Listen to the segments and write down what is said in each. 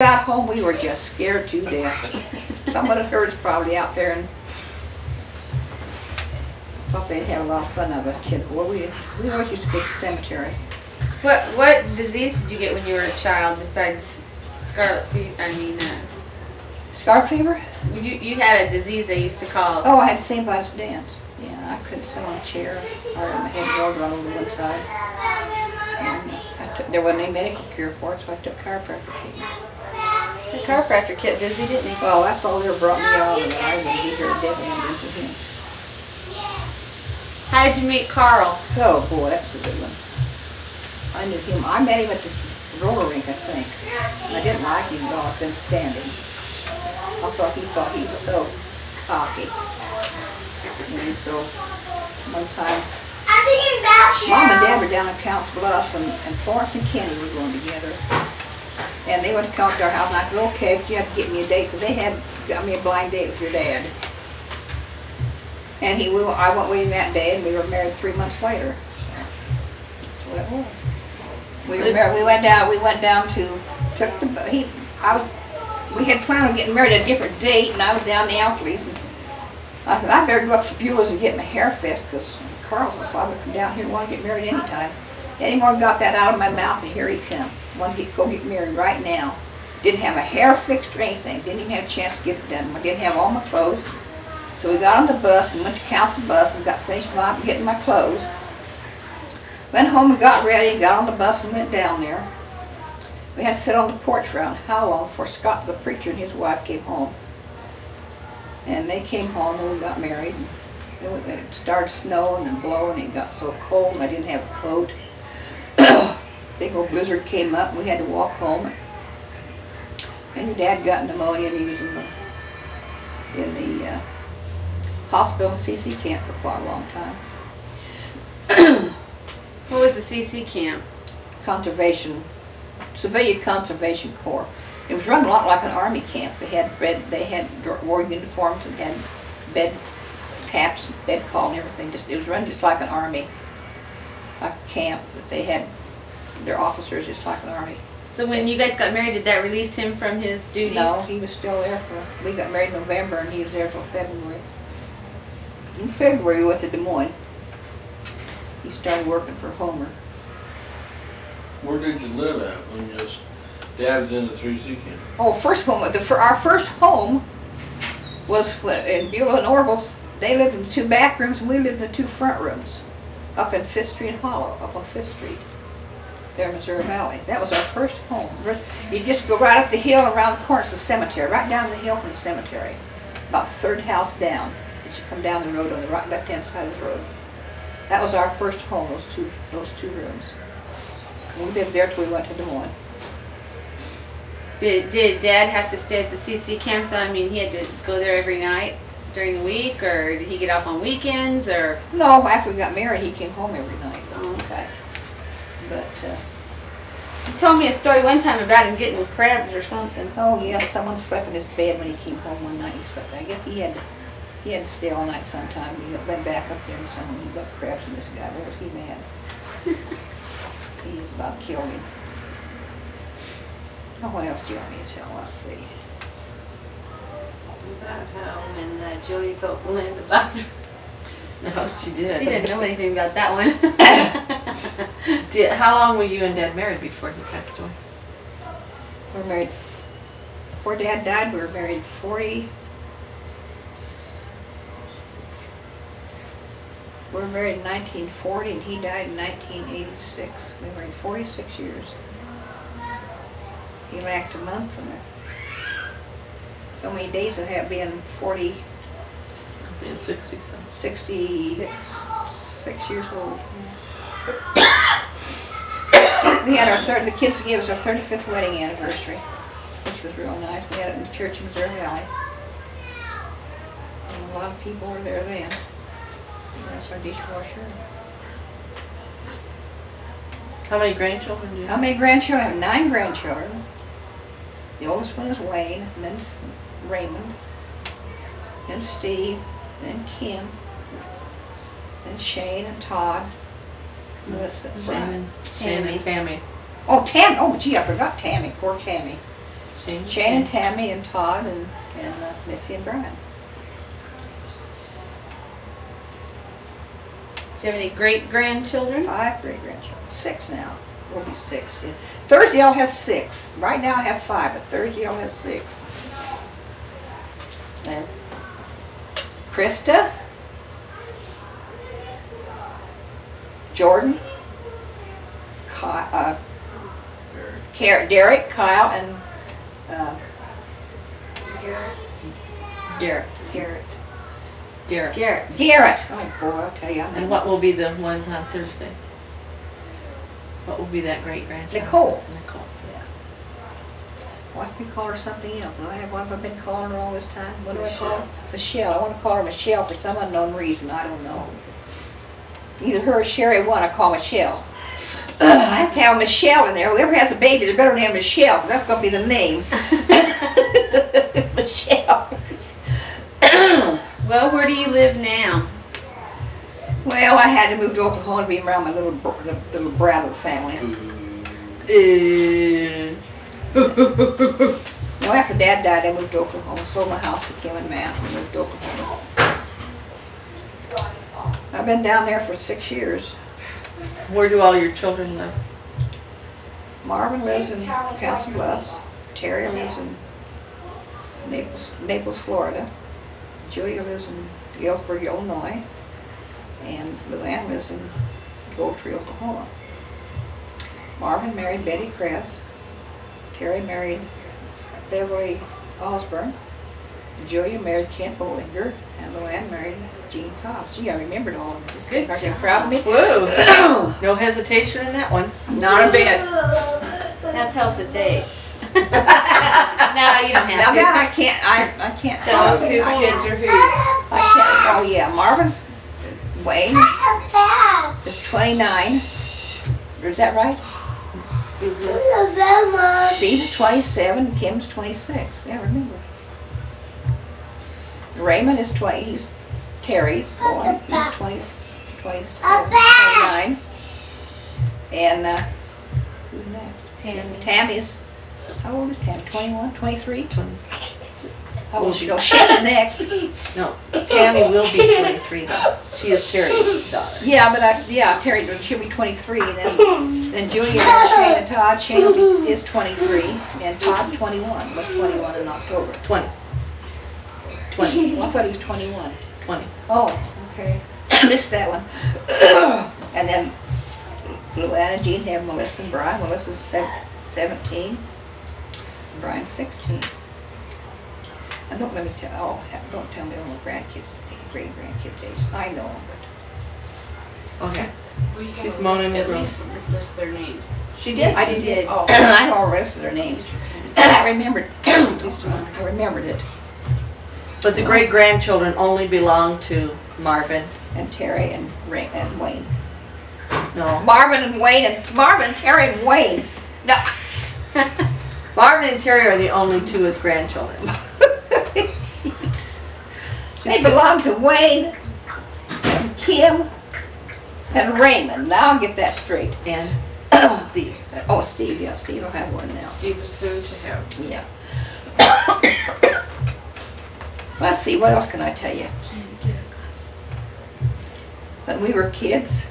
got home, we were just scared to death. Someone had heard us probably out there and thought they'd have a lot of fun of us kids. Well, we always used to go to the cemetery. What disease did you get when you were a child besides scarlet fever? Scarlet fever? You had a disease they used to call. Oh, I had St. Vincent's dance. Yeah, I couldn't sit on a chair or my head rolled around over one side. And there wasn't any medical cure for it, so I took chiropractic treatment. The chiropractor kept busy, didn't he? Well, that's all they brought me out of it. I wouldn't be here definitely into him. How did you meet Carl? Oh boy, that's a good one. I knew him. I met him at the roller rink, I think. And I didn't like him at all. I couldn't stand him. I thought he was so cocky. And so one time, Mom and Dad were down in Counts Bluffs, and Florence and Kenny were going together. And they went to come to our house, and I said, okay, but you have to get me a date. So they got me a blind date with your dad. And I went with him that day, and we were married 3 months later. So that's what it was. We were married. We went down to we had planned on getting married at a different date, and I was down in the Alkalies, and I said I better go up to Beulah's and get my hair fixed because Carl's so I would come down here and want to get married anytime. Anyone got that out of my mouth, and here he come. Wanted to go get married right now. Didn't have a hair fixed or anything. Didn't even have a chance to get it done. I didn't have all my clothes. So we got on the finished and went to Council Bus and got finished getting my clothes. Went home and got ready, got on the bus and went down there. We had to sit on the porch for how long before Scott the preacher and his wife came home. And they came home and we got married. And it started snowing and blowing and it got so cold and I didn't have a coat. Big old blizzard came up and we had to walk home. And your dad got pneumonia and he was in the hospital and CC camp for quite a long time. What was the CC camp? Civilian Conservation Corps. It was run a lot like an army camp. They had war uniforms and had bed taps, bed call and everything. It was run just like an army, like a camp. But they had their officers just like an army. So when you guys got married, did that release him from his duties? No, he was still there we got married in November and he was there till February. In February we went to Des Moines. He started working for Homer. Where did you live at when your dad was in the 3C camp? Oh, our first home was in Beulah and Orville's. They lived in 2 back rooms and we lived in 2 front rooms up in 5th Street Hollow, up on 5th Street, there in Missouri Valley. That was our first home. You just go right up the hill and around the corner, it's the cemetery, right down the hill from the cemetery. About the 3rd house down, as you come down the road on the right left-hand side of the road. That was our first home, those two rooms. And we lived there till we went to Des Moines. Did Dad have to stay at the CC camp though? I mean, he had to go there every night during the week, or did he get off on weekends, or? No, after we got married, he came home every night. Oh, okay. But, you told me a story one time about him getting crabs or something. oh yes, someone slept in his bed when he came home one night. He slept. I guess he had to stay all night sometime. He went back up there and someone, he got crabs from this guy. Boy, was he mad. He was about killed him. Oh, what else do you want me to tell? Let's see. About how when Julie told Linda about her. No, she did. She didn't know anything about that one. How long were you and Dad married before he passed away? We were married, before Dad died, we were married 40. We were married in 1940 and he died in 1986. We were married 46 years. He lacked a month from it. So many days would have been 40. I've been 60 so. 66 years old. We had the kids gave us our 35th wedding anniversary, which was real nice. We had it in the church in Missouri Valley. And a lot of people were there then. That's our dishwasher. How many grandchildren do you have? How many grandchildren? I have 9 grandchildren. The oldest one is Wayne, and then Raymond, then Steve, then Kim, then Shane and Todd, Melissa, and Brian. Shane and Tammy. Oh, Tammy. Oh, gee, I forgot Tammy. Poor Tammy. Shane and Tammy and Todd and Missy and Brian. Do you have any great-grandchildren? 5 great-grandchildren. 6 now. We'll be 6. Yeah. Thursday I'll have 6. Right now I have 5, but Thursday I'll have 6. And Krista, Jordan, Derek, Kyle, and Garrett. Garrett. Oh boy, I'll tell you. And what will be the ones on Thursday? What will be that great-grandchild? Nicole. Nicole. Why don't we call her something else? What have I been calling her all this time? What do I call her? Michelle. I want to call her Michelle for some unknown reason. I don't know. Either her or Sherry one, I call Michelle. I have to have Michelle in there. Whoever has a baby, they better name Michelle, because that's going to be the name. Michelle. Well, where do you live now? Well, I had to move to Oklahoma to be around my little brat of the family. No, after Dad died, I moved to Oklahoma. Sold my house to Kim and Matt and moved to Oklahoma. I've been down there for 6 years. Where do all your children live? Marvin lives in Council Bluffs. Terry lives in Naples, Florida. Julia lives in Galesburg, Illinois. And Luann lives in Gold Tree, Oklahoma. Marvin married Betty Kress. Terry married Beverly Osborne. Julia married Kent Bollinger. And Luann married Gene Cobbs. Gee, I remembered all of them. Good Aren't you job. proud of me? Whoa! No hesitation in that one. Not a bit. Now tell us the dates. No, you don't Now have to. that I can't Tell us whose kids are whose. I can't, oh yeah, Marvin's, Wayne is 29. Is that right? Steve's 27, Kim's 26. Yeah, remember. Raymond is 20, he's Terry's boy. He's 27, 29. And, who's next? Tammy's, how old is Tammy? 21, 23? 20. How old is she? No, she's next. No, Tammy will be 23 though. She is Terry's daughter. Yeah, but Terry, she'll be 23, and then Julia and Shane and Todd. Shane is 23, and Todd 21. Was 21 in October. 20. 20. Well, I thought he was 21. 20. Oh, okay. I missed that one. And then Luann and Jean have Melissa and Brian. Melissa's 17. Brian's 16. And don't let me tell. Don't tell me all the grandkids, great grandkids' age. I know them, Okay. Well, you She's gotta moaning at the girl. least list their names. but she did. I She did. Oh, I know all the rest of their names. I remembered. I remembered it. But the great-grandchildren only belong to Marvin. And Terry and Wayne. No. Marvin, Terry, and Wayne. No. Marvin and Terry are the only two with grandchildren. They belong to Wayne and Kim and Raymond. Now I'll get that straight. And Steve. Oh, Steve, yeah, Steve will have one now. Steve is soon to have. Yeah. Let's see, what else can I tell you? When we were kids,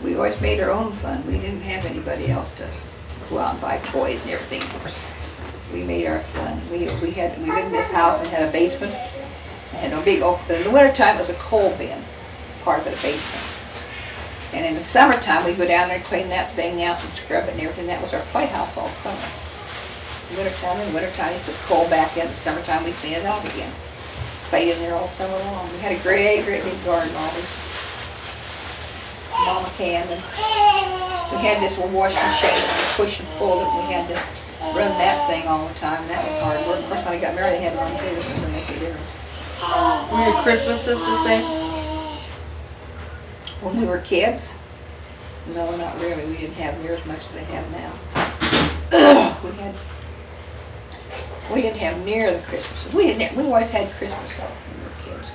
we always made our own fun. We didn't have anybody else to go out and buy toys and everything for us. We made our fun. We lived in this house and had a basement. And a big, in the wintertime it was a coal bin, part of it a basement. And in the summertime we'd go down there and clean that thing out and scrub it and everything. That was our playhouse all summer. In the wintertime we put coal back in. The summertime we clean it out again. Played in there all summer long. We had a great big garden always. Mama canned, and we had this little washing machine and we push and pull it. We had to run that thing all the time. That was hard work. Of course, when I got married, I had to run too. It didn't make a difference. Were your Christmases the same? When we were kids, no, not really. We didn't have near as much as they have now. We didn't have near the Christmases. We always had Christmas though when we were kids.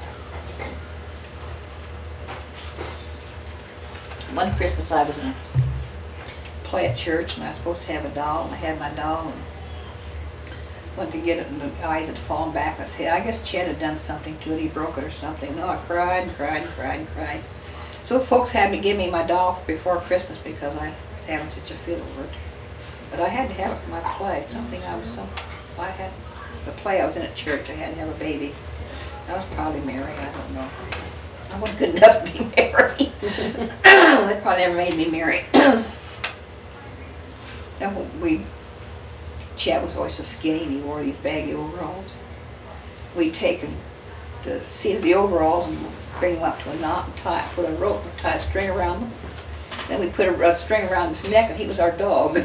One Christmas I was in a play at church and I was supposed to have a doll, and I had my doll, and went to get it and the eyes had fallen back. I said, I guess Chet had done something to it. He broke it or something. No, I cried and cried and cried and cried. So folks had to give me my doll before Christmas because I was having such a fit over it. But I had to have it for my play. Something I had the play I was in at church. I had to have a baby. I was probably married. I don't know. I wasn't good enough to be married. They probably never made me marry. And Chad was always so skinny and he wore these baggy overalls. We'd take the seat of the overalls and bring them up to a knot and put a rope and tie a string around them. Then we put a string around his neck and he was our dog.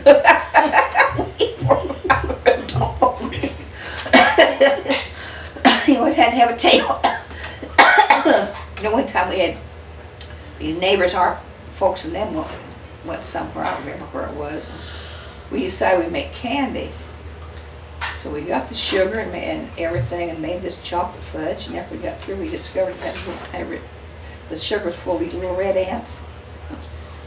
He always had to have a tail. The one time we had these neighbors, our folks and them went somewhere, I don't remember where it was. We decided we'd make candy. So we got the sugar and everything and made this chocolate fudge, and after we got through we discovered that the sugar was full of these little red ants.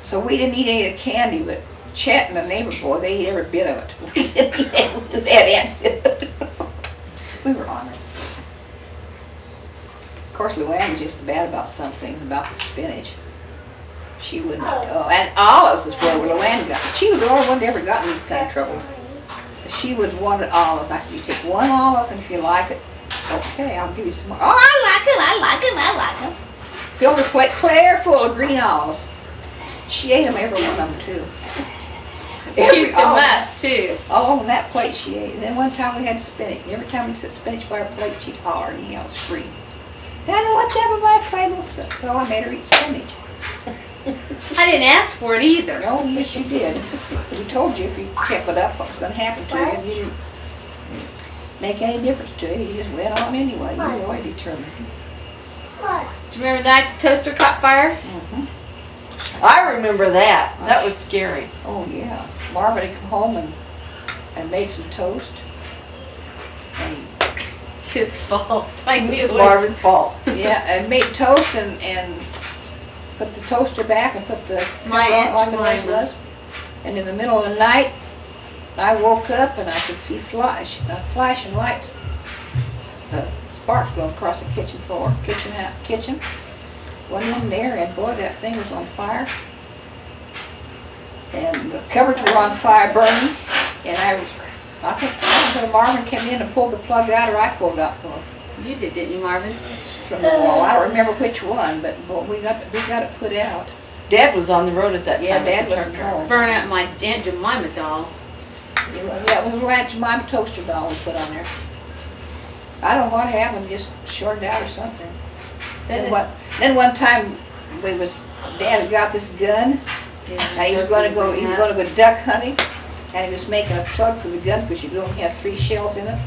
So we didn't eat any of the candy, but Chet and the neighbor boy, they ate every bit of it. We didn't eat any of the red ants in it. We were honored. Of course, Luann was just bad about some things, about the spinach. She wouldn't, and olives is where Luann got. She was the only one that ever got in these kind of trouble. She would want olives. I said, you take one olive, and if you like it, okay, I'll give you some more. Oh, I like them. Filled her plate clear full of green olives. She ate them, every one of them, too. Cute them up, too. All on that plate she ate. And then one time we had spinach. And every time we set spinach by her plate, she'd holler and yell and scream. I know what's ever my plate. So I made her eat spinach. I didn't ask for it either. Oh, yes, you did. We told you if you kept it up, what was going to happen to you. You didn't make any difference to you. You just went on anyway. You were always determined. Do you remember that the toaster caught fire? Mm-hmm. I remember that. That was scary. Oh, yeah. Marvin had come home and made some toast. And It's his fault. I knew It's it. Marvin's fault. Yeah, and made toast and put the toaster back and put the My cover on Aunt like the rest Jemima. was. And in the middle of the night, I woke up and I could see flashing lights, sparks going across the kitchen floor, kitchen. Went in there and boy, that thing was on fire. And the cupboards were on fire, burning. And I think Marvin came in and pulled the plug out, or I pulled out for him. You did, didn't you, Marvin? From the wall. I don't remember which one, but we got it put out. Dad was on the road at that time. Yeah, Dad with the wasn't truck driver. home. Burn up my Aunt Jemima doll. Yeah, it was a little Aunt Jemima toaster doll we put on there. I don't know what happened, just shorted out or something. Then one time Dad had got this gun, and he was going to go duck hunting, and he was making a plug for the gun because you only have 3 shells in it.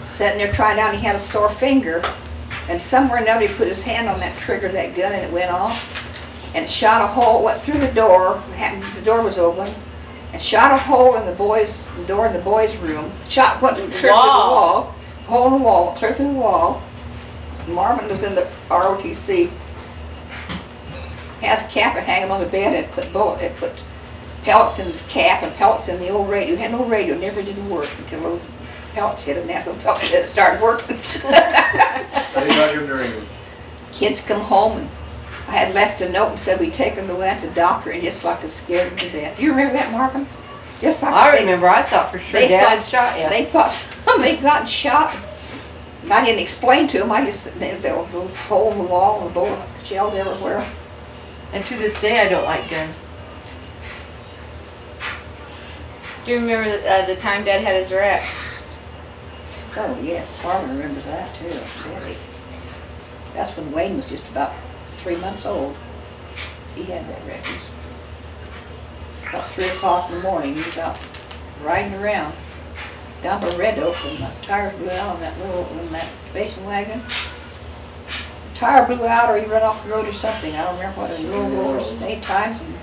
Sitting there trying out, he had a sore finger, and somewhere or another he put his hand on that trigger of that gun and it went off. And it shot a hole, went through the door, the door was open, and shot a hole in the door in the boys' room. Went through the wall, hole in the wall, clear through the wall. Marvin was in the ROTC, has a cap hanging on the bed, and it put pellets in his cap and pellets in the old radio. He had no radio, never did work until those pellets hit him. After the pellets hit, it started working. Say about your dream. Kids come home and I had left a note and said we'd take them to the doctor and just like to scare them to death. Do you remember that, Marvin? Just like I remember. I thought for sure Dad had shot you. They thought somebody got shot. And I didn't explain to them. I just there was a hole in the wall and bullet shells everywhere. And to this day, I don't like guns. Do you remember the time Dad had his wreck? Oh yes, Carmen remembers that too. Really. That's when Wayne was just about 3 months old. He had that wreck. About 3 o'clock in the morning, he was out riding around down by Red Oak, and the tires blew out on that station wagon. The tire blew out, or he ran off the road or something. I don't remember what. He rolled over 8 times, and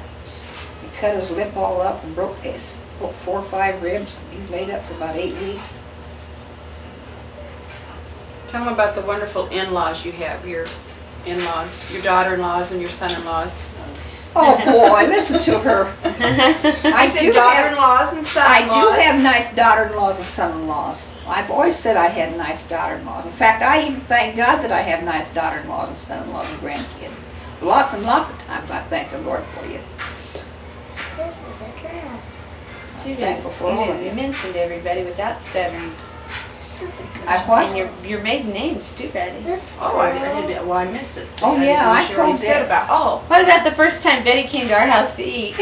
he cut his lip all up and broke 4 or 5 ribs. He was laid up for about 8 weeks. Tell them about the wonderful in-laws you have, your in-laws, your daughter-in-laws and your son-in-laws. Oh, boy, listen to her. I said do have, daughter-in-laws and I son-in-laws. do have nice daughter-in-laws and son-in-laws. I've always said I had nice daughter-in-laws. In fact, I even thank God that I have nice daughter-in-laws and son-in-laws and grandkids. Lots and lots of times I thank the Lord for you. This is the grass. She Thankful for all of you. mentioned everybody without stuttering. This is the I And what? your maiden name's too, Betty. This Oh, I did. Well, I missed it. Oh, didn't yeah, know I she already told said Deb. about. Oh, What about the first time Betty came to our house to eat?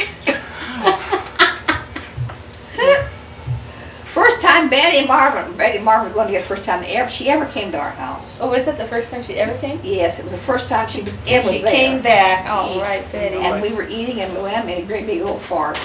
First time Betty and Marvin were going to get the first time she ever came to our house. Oh, was that the first time she ever came? Yes, it was the first time she was ever She there. came back. Oh, right, Betty. And we were eating and Luann made a great big old fart.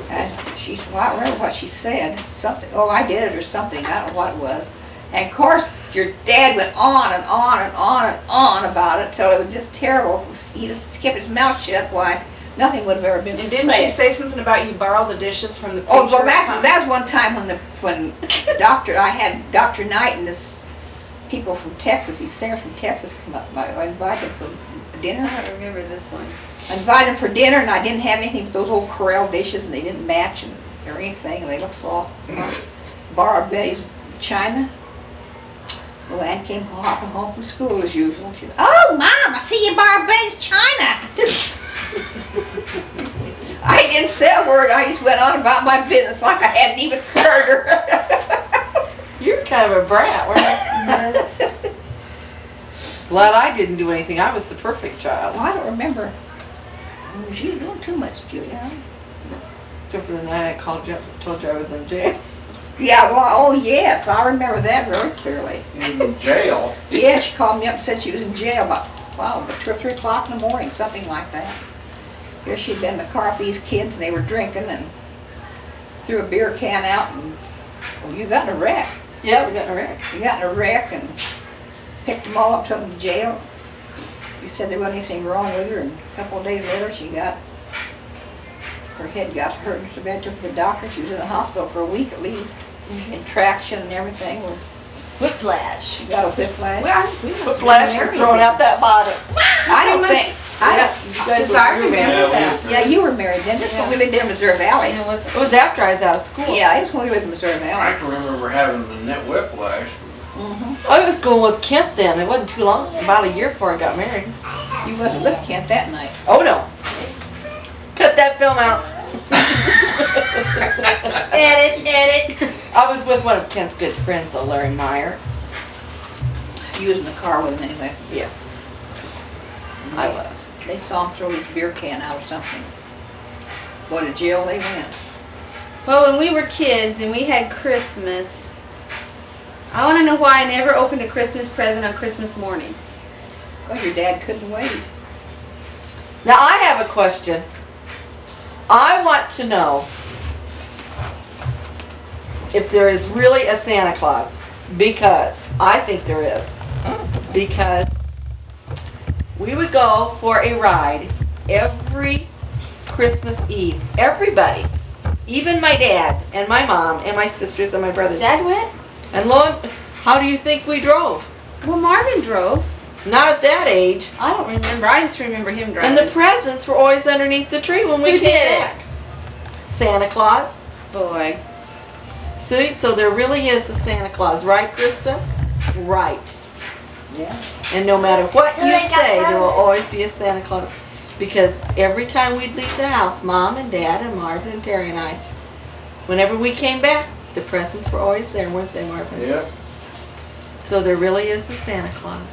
And she said, well, I don't remember what she said. Something, oh, I did it or something. I don't know what it was. And of course, your dad went on and on and on and on about it till it was just terrible. He just kept his mouth shut. Why? Nothing would have ever been and said. didn't she say something about you borrowed the dishes from the Oh, preacher well, or that's something? one time when I had Dr. Knight and this people from Texas, these singers from Texas come up. I invited them for dinner. I don't remember this one. I invited them for dinner and I didn't have anything but those old Corral dishes and they didn't match or anything and they looked so off. Borrowed Betty's china. Luann came hopping home from school as usual. She said, "Oh, Mom, I see you borrowed Betty's china." I didn't say a word. I just went on about my business like I hadn't even heard her. You're kind of a brat, weren't you? Glad I didn't do anything. I was the perfect child. Well, I don't remember. She was doing too much, Julia. Except for the night I called you up and told you I was in jail. Yeah, well, oh yes, I remember that very clearly. He was in jail. Yeah, she called me up and said she was in jail about, wow, about 2 or 3 o'clock in the morning, something like that. Here she'd been in the car with these kids and they were drinking and threw a beer can out and, well, you got in a wreck. Yeah, we got in a wreck. You got in a wreck and picked them all up, took them to jail. You said there wasn't anything wrong with her and a couple of days later she got, her head got hurt so bad, took her to the doctor. She was in the hospital for a week at least, in traction and everything. whiplash. She got a whiplash. Well, we must have been Flash for married throwing then. out that bottle. I don't think, I don't, You guys Because I were remember married. that. yeah, you were married then, just when we lived there in Missouri Valley. And it was It was after I was out of school. Yeah, it was when we lived in Missouri I Valley. can remember having the net whiplash. I was going with Kent then. It wasn't too long, about a year before I got married. You wasn't with Kent that night. Oh no. Cut that film out. Edit. I was with one of Kent's good friends, though, Larry Meyer. You was in the car with him anyway. Yes, I was. They saw him throw his beer can out or something. Boy, to jail they went. Well, when we were kids and we had Christmas, I want to know why I never opened a Christmas present on Christmas morning. Because your dad couldn't wait. Now I have a question. I want to know if there is really a Santa Claus, because I think there is. Because we would go for a ride every Christmas Eve. Everybody. Even my dad and my mom and my sisters and my brothers. Dad went? And how do you think we drove? Well, Marvin drove. Not at that age. I don't remember. I just remember him driving. And the presents were always underneath the tree when we Who came did it? back. Santa Claus. Boy. See, so there really is a Santa Claus, right, Krista? Right. Yeah. And no matter what you Like a say, there will brother. always be a Santa Claus. Because every time we'd leave the house, Mom and Dad and Marvin and Terry and I, whenever we came back, the presents were always there, weren't they, Marvin? Yep. So there really is a Santa Claus.